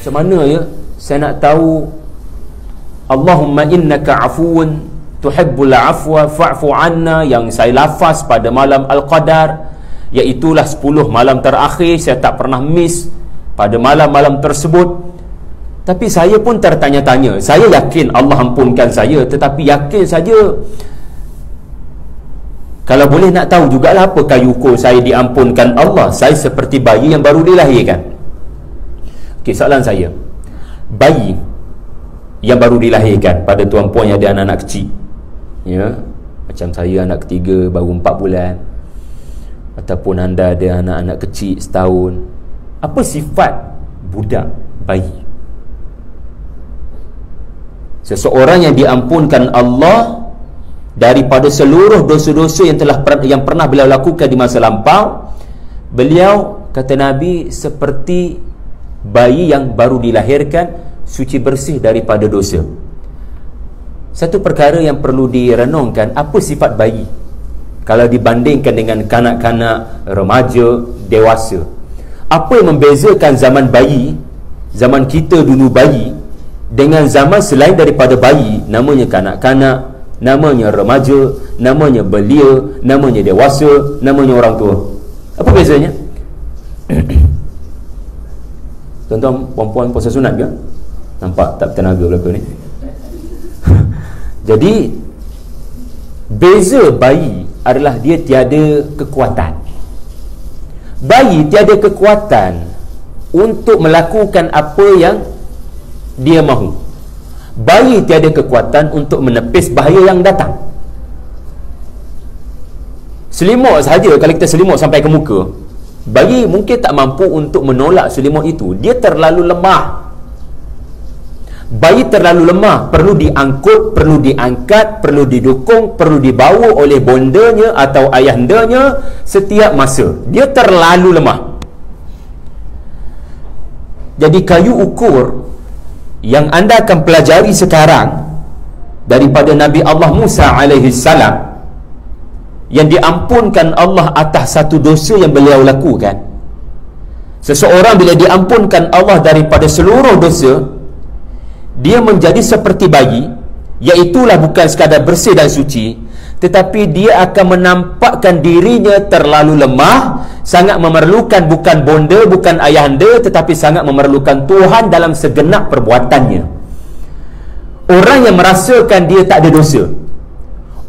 macam mana ya saya nak tahu Allahumma innaka afuun tuhibbul afwa fa'fu anna, yang saya lafaz pada malam Al-Qadar, iaitulah 10 malam terakhir. Saya tak pernah miss pada malam-malam tersebut. Tapi saya pun tertanya-tanya. Saya yakin Allah ampunkan saya, tetapi yakin saja, kalau boleh nak tahu jugalah apakah ukur saya diampunkan Allah. Saya seperti bayi yang baru dilahirkan. Okey, soalan saya, bayi yang baru dilahirkan, pada tuan-puan yang ada anak-anak kecil, ya, macam saya anak ketiga baru 4 bulan, ataupun anda ada anak-anak kecil setahun, apa sifat budak bayi? Seseorang yang diampunkan Allah daripada seluruh dosa-dosa yang pernah beliau lakukan di masa lampau, beliau, kata Nabi, seperti bayi yang baru dilahirkan, suci bersih daripada dosa. Satu perkara yang perlu direnungkan, apa sifat bayi kalau dibandingkan dengan kanak-kanak, remaja, dewasa? Apa yang membezakan zaman bayi, zaman kita dulu bayi, dengan zaman selain daripada bayi? Namanya kanak-kanak, namanya remaja, namanya belia, namanya dewasa, namanya orang tua. Apa bezanya? Tuan-tuan, puan-puan puasa sunat ke? Nampak tak bertenaga belaka ni? Jadi beza bayi adalah dia tiada kekuatan. Bayi tiada kekuatan untuk melakukan apa yang dia mahu. Bayi tiada kekuatan untuk menepis bahaya yang datang. Selimut sahaja, kalau kita selimut sampai ke muka, bayi mungkin tak mampu untuk menolak selimut itu. Dia terlalu lemah. Bayi terlalu lemah, perlu diangkut, perlu diangkat, perlu didukung, perlu dibawa oleh bondanya atau ayahandanya setiap masa. Dia terlalu lemah. Jadi kayu ukur yang anda akan pelajari sekarang daripada Nabi Allah Musa alaihi salam, yang diampunkan Allah atas satu dosa yang beliau lakukan. Seseorang bila diampunkan Allah daripada seluruh dosa, dia menjadi seperti bayi, iaitulah bukan sekadar bersih dan suci, tetapi dia akan menampakkan dirinya terlalu lemah, sangat memerlukan bukan bonda, bukan ayahanda, tetapi sangat memerlukan Tuhan dalam segenap perbuatannya. Orang yang merasakan dia tak ada dosa,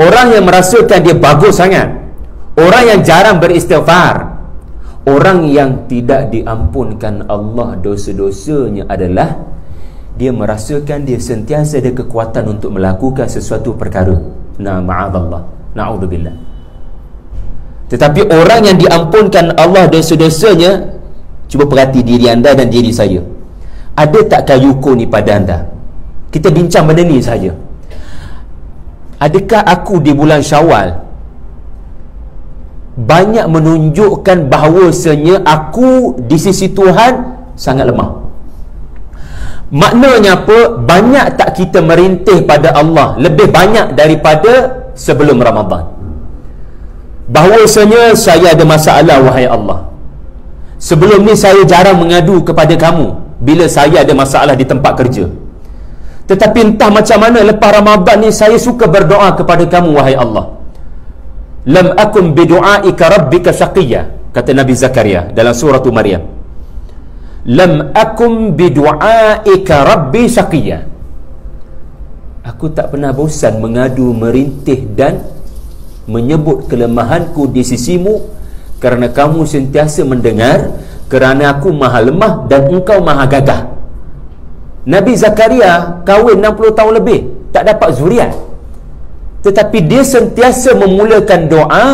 orang yang merasakan dia bagus sangat, orang yang jarang beristighfar, orang yang tidak diampunkan Allah dosa-dosanya adalah dia merasakan dia sentiasa ada kekuatan untuk melakukan sesuatu perkara. Ma'adallah, na'udzubillah. Tetapi orang yang diampunkan Allah dosa-dosanya, cuba perhati diri anda dan diri saya. Ada tak kayuku ni pada anda? Kita bincang benda ni saja. Adakah aku di bulan Syawal banyak menunjukkan bahawasanya aku di sisi Tuhan sangat lemah? Maknanya apa? Banyak tak kita merintih pada Allah lebih banyak daripada sebelum Ramadan? Bahawasanya saya ada masalah, wahai Allah, sebelum ni saya jarang mengadu kepada kamu bila saya ada masalah di tempat kerja, tetapi entah macam mana lepas Ramadan ni saya suka berdoa kepada kamu, wahai Allah. Lam akum bidu'aika rabbika syaqiyya, kata Nabi Zakaria dalam surah Maryam. Lam akum bidu'aika rabbi syaqiyya, aku tak pernah bosan mengadu, merintih dan menyebut kelemahanku di sisimu, kerana kamu sentiasa mendengar, kerana aku maha lemah dan engkau maha gagah. Nabi Zakaria kahwin 60 tahun lebih, tak dapat zuriat, tetapi dia sentiasa memulakan doa,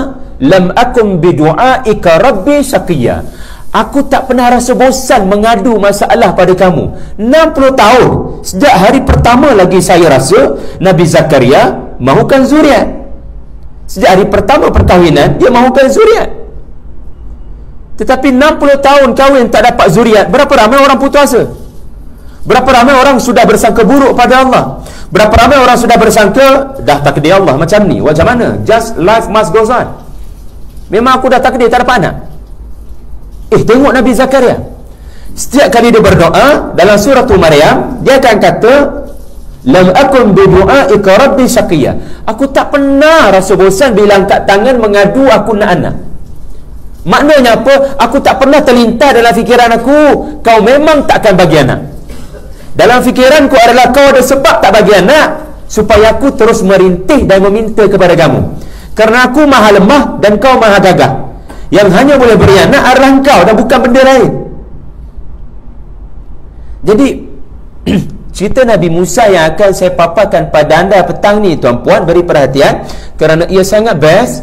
lam akum bidu'aika rabbi syaqiyya, aku tak pernah rasa bosan mengadu masalah pada kamu. 60 tahun. Sejak hari pertama lagi saya rasa Nabi Zakaria mahukan zuriat. Sejak hari pertama perkahwinan dia mahukan zuriat. Tetapi 60 tahun kahwin tak dapat zuriat. Berapa ramai orang putus asa? Berapa ramai orang sudah bersangka buruk pada Allah? Berapa ramai orang sudah bersangka dah takdir Allah macam ni, macam mana? Just life must go on. Memang aku dah takdir tak dapat anak. Tengok Nabi Zakaria. Setiap kali dia berdoa dalam surah Maryam, dia akan kata, lam akun bidu'aika rabbi syaqiyya. Aku tak pernah rasa bosan bila angkat tangan mengadu aku nak anak. Maknanya apa? Aku tak pernah terlintas dalam fikiran aku, kau memang takkan bagi anak. Dalam fikiranku adalah kau ada sebab tak bagi anak, supaya aku terus merintih dan meminta kepada kamu. Kerana aku maha lemah dan kau maha gagah. Yang hanya boleh beri anak adalah engkau dan bukan benda lain. Jadi cerita Nabi Musa yang akan saya paparkan pada anda petang ni, tuan-puan, beri perhatian kerana ia sangat best.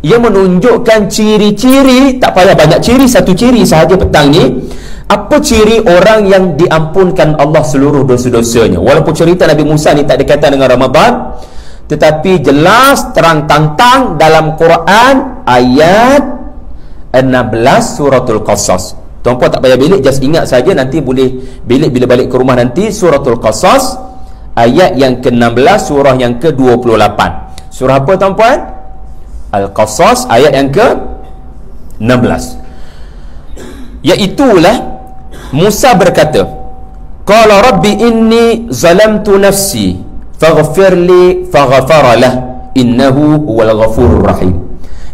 Ia menunjukkan ciri-ciri, tak payah banyak ciri, satu ciri sahaja petang ni. Apa ciri orang yang diampunkan Allah seluruh dosa-dosanya? Walaupun cerita Nabi Musa ni tak ada kaitan dengan Ramadan, tetapi jelas terang-tantang dalam Quran ayat 16 suratul Qasas. Tuan-puan tak payah bilik, just ingat saja, nanti boleh bilik bila balik ke rumah nanti. Suratul Qasas ayat yang ke-16, surah yang ke-28. Surah apa tuan-puan? Al-Qasas ayat yang ke-16. Iaitulah Musa berkata, qala rabbi inni zalamtu nafsi faghfirli faghfaralah innahu huwal ghafurur rahim.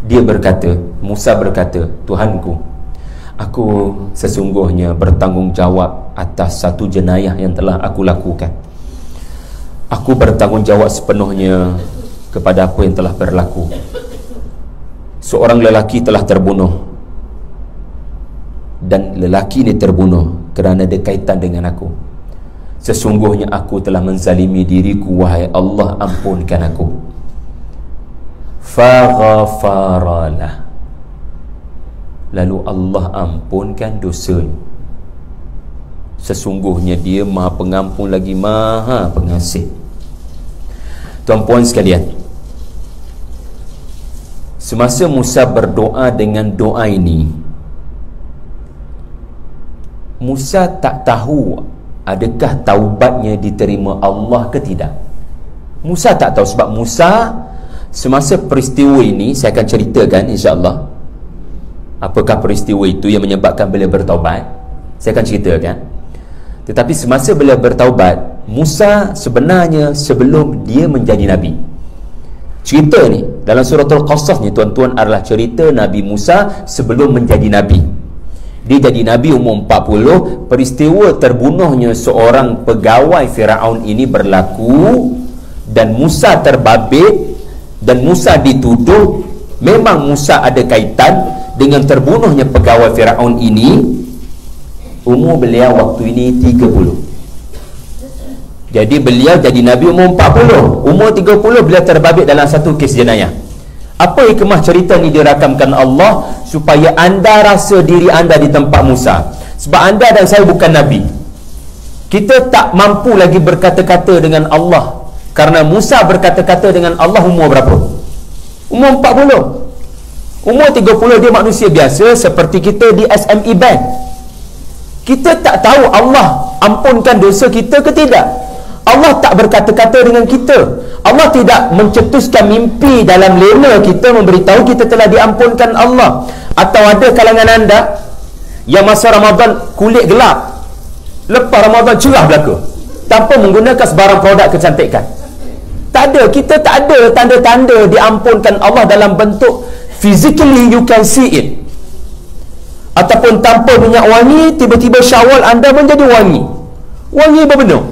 Dia berkata, Musa berkata, Tuhanku, aku sesungguhnya bertanggungjawab atas satu jenayah yang telah aku lakukan. Aku bertanggungjawab sepenuhnya kepada apa yang telah berlaku. Seorang lelaki telah terbunuh, dan lelaki ini terbunuh kerana ada kaitan dengan aku. Sesungguhnya aku telah menzalimi diriku, wahai Allah, ampunkan aku. Faghfaralah, lalu Allah ampunkan dosanya. Sesungguhnya dia maha pengampun lagi maha pengasih. Tuan-puan sekalian, semasa Musa berdoa dengan doa ini, Musa tak tahu adakah taubatnya diterima Allah ke tidak. Musa tak tahu, sebab Musa semasa peristiwa ini, saya akan ceritakan insya-Allah apakah peristiwa itu yang menyebabkan beliau bertaubat. Saya akan ceritakan. Tetapi semasa beliau bertaubat, Musa sebenarnya sebelum dia menjadi Nabi. Cerita ni dalam surah Al-Qasas ni, tuan-tuan, adalah cerita Nabi Musa sebelum menjadi Nabi. Dia jadi Nabi umur 40. Peristiwa terbunuhnya seorang pegawai Firaun ini berlaku, dan Musa terbabit, dan Musa dituduh memang Musa ada kaitan dengan terbunuhnya pegawai Firaun ini. Umur beliau waktu ini 30. Jadi beliau jadi Nabi umur 40. Umur 30 beliau terbabit dalam satu kes jenayah. Apa hikmah cerita ni dirakamkan Allah? Supaya anda rasa diri anda di tempat Musa. Sebab anda dan saya bukan Nabi. Kita tak mampu lagi berkata-kata dengan Allah, karena Musa berkata-kata dengan Allah umur berapa? Umur 40. Umur 30 dia manusia biasa seperti kita di SME Bank. Kita tak tahu Allah ampunkan dosa kita ke tidak. Allah tak berkata-kata dengan kita. Allah tidak mencetuskan mimpi dalam lena kita memberitahu kita telah diampunkan Allah. Atau ada kalangan anda yang masa Ramadan kulit gelap, lepas Ramadan cerah belaka, tanpa menggunakan sebarang produk kecantikan. Tak ada. Kita tak ada tanda-tanda diampunkan Allah dalam bentuk physically you can see it. Ataupun tanpa minyak wangi, tiba-tiba Syawal anda menjadi wangi. Wangi benar-benar.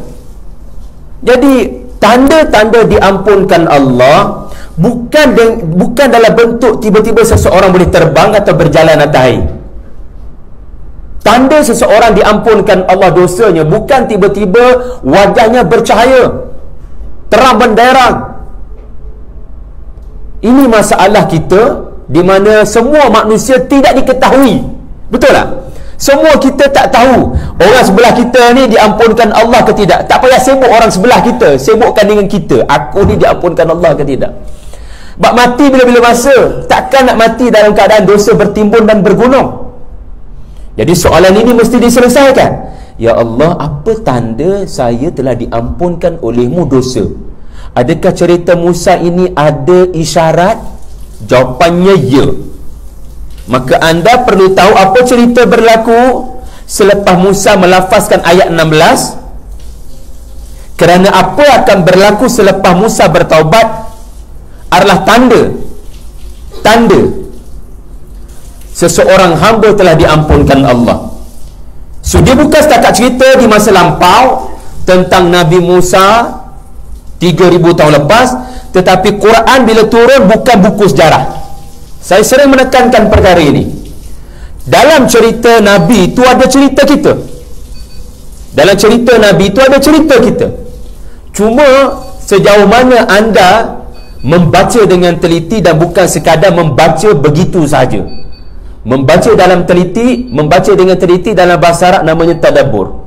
Jadi tanda-tanda diampunkan Allah bukan dalam bentuk tiba-tiba seseorang boleh terbang atau berjalan atas air. Tanda seseorang diampunkan Allah dosanya bukan tiba-tiba wajahnya bercahaya, terang benderang. Ini masalah kita, di mana semua manusia tidak diketahui. Betul tak? Semua kita tak tahu orang sebelah kita ni diampunkan Allah ke tidak. Tak payah sibuk orang sebelah kita, sibukkan dengan kita. Aku ni diampunkan Allah ke tidak. Bak mati bila-bila masa. Takkan nak mati dalam keadaan dosa bertimbun dan bergunung. Jadi soalan ini mesti diselesaikan. Ya Allah, apa tanda saya telah diampunkan olehmu dosa? Adakah cerita Musa ini ada isyarat? Jawapannya ya. Maka anda perlu tahu apa cerita berlaku. selepas Musa melafazkan ayat 16, kerana apa akan berlaku selepas Musa bertaubat adalah tanda seseorang hamba telah diampunkan Allah. So dia bukan setakat cerita di masa lampau tentang Nabi Musa 3000 tahun lepas, tetapi Quran bila turun bukan buku sejarah. Saya sering menekankan perkara ini. Dalam cerita Nabi itu ada cerita kita. Dalam cerita Nabi itu ada cerita kita. Cuma sejauh mana anda membaca dengan teliti dan bukan sekadar membaca begitu sahaja. Membaca dalam teliti, membaca dengan teliti dalam bahasa Arab namanya tadabbur.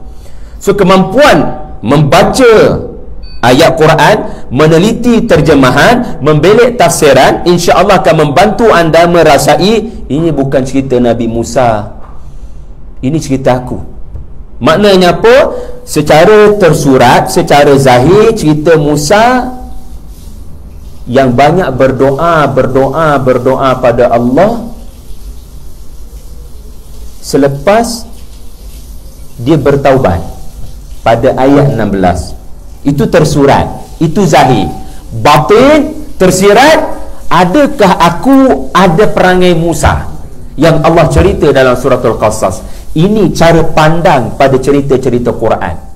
So kemampuan membaca ayat Quran, meneliti terjemahan, membelik tafsiran, insya-Allah akan membantu anda merasai ini bukan cerita Nabi Musa, ini cerita aku. Maknanya apa? Secara tersurat, secara zahir, cerita Musa yang banyak berdoa pada Allah selepas dia bertaubat pada ayat 16. Itu tersurat, itu zahir. Batin, tersirat, adakah aku ada perangai Musa yang Allah cerita dalam surah Al-Qasas. Ini cara pandang pada cerita-cerita Quran.